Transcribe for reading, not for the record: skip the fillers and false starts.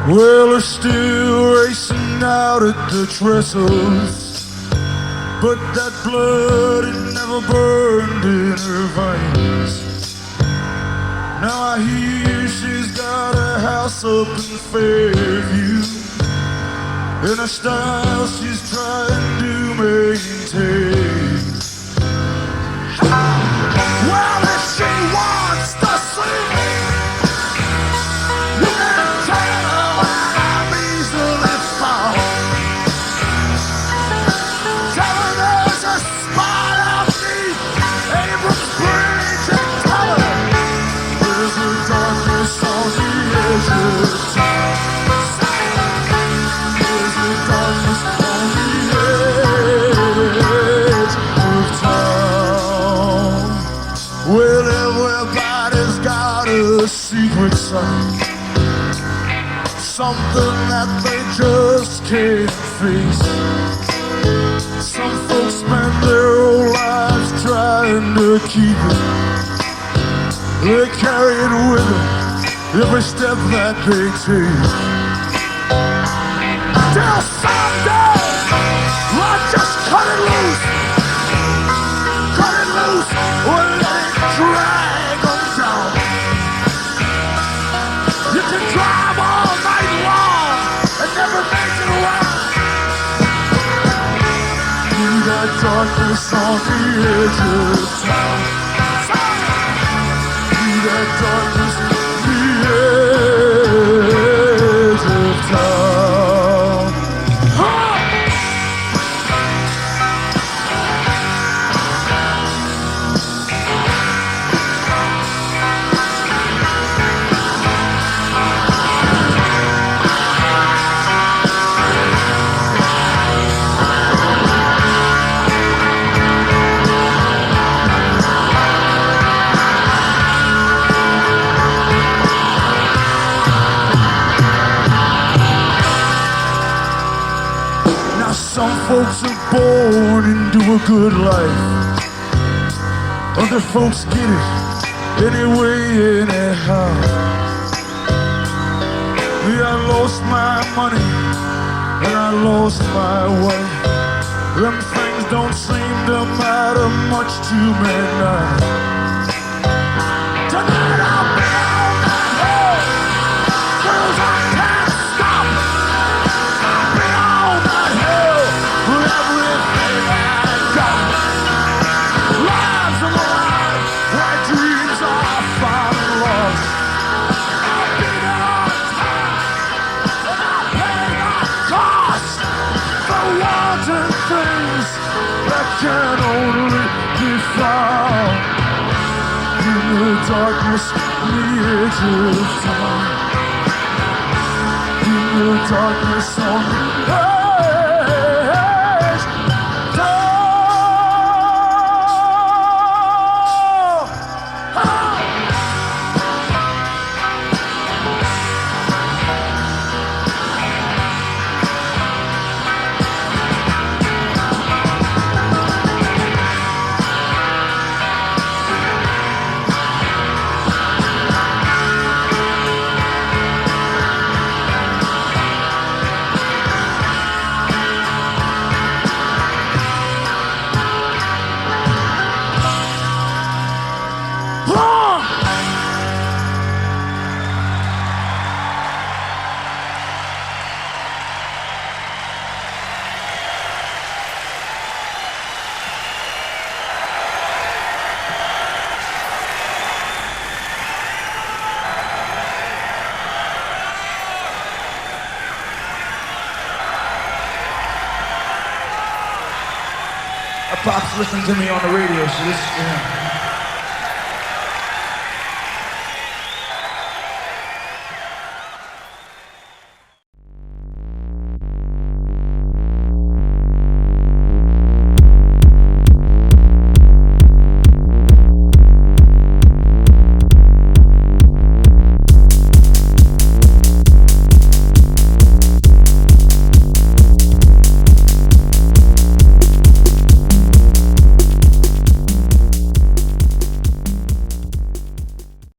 Well, they're still racing out at the trestles, but that blood it never burned in her veins. Now I hear she's got a house up in Fairview, and a style she's trying to maintain. Well, if she wants to see me, you can tell her I'm easily found. Tell her there's a spot out neath Abrams Bridge, and tell her there's a darkness on the edge of town. There's a darkness on the edge of town. Well, everybody's got a secret side, something that they just can't face. Some folks spend their whole lives trying to keep it. They carry it with them every step that they take. Till someday, Lord, just cut it loose. Cut it loose or let it drag them down. You can drive all night long and never make it around. See that darkness on the edge of town. See that darkness on the edge of town. Some folks are born into a good life, other folks get it anyway, anyhow. Me, I lost my money and I lost my wife. Them things don't seem to matter much to me now. Tonight I'll be on that hill, 'cause I can't stop. I'll be on that hill with everything I got. Lives on the line, where dreams are finally lost. I'll be there on time, and I'll pay my cost for wanting things that can only be found in the darkness, the edge of town. In the darkness on the edge of town. Pop's listening to me on the radio, so this is for him.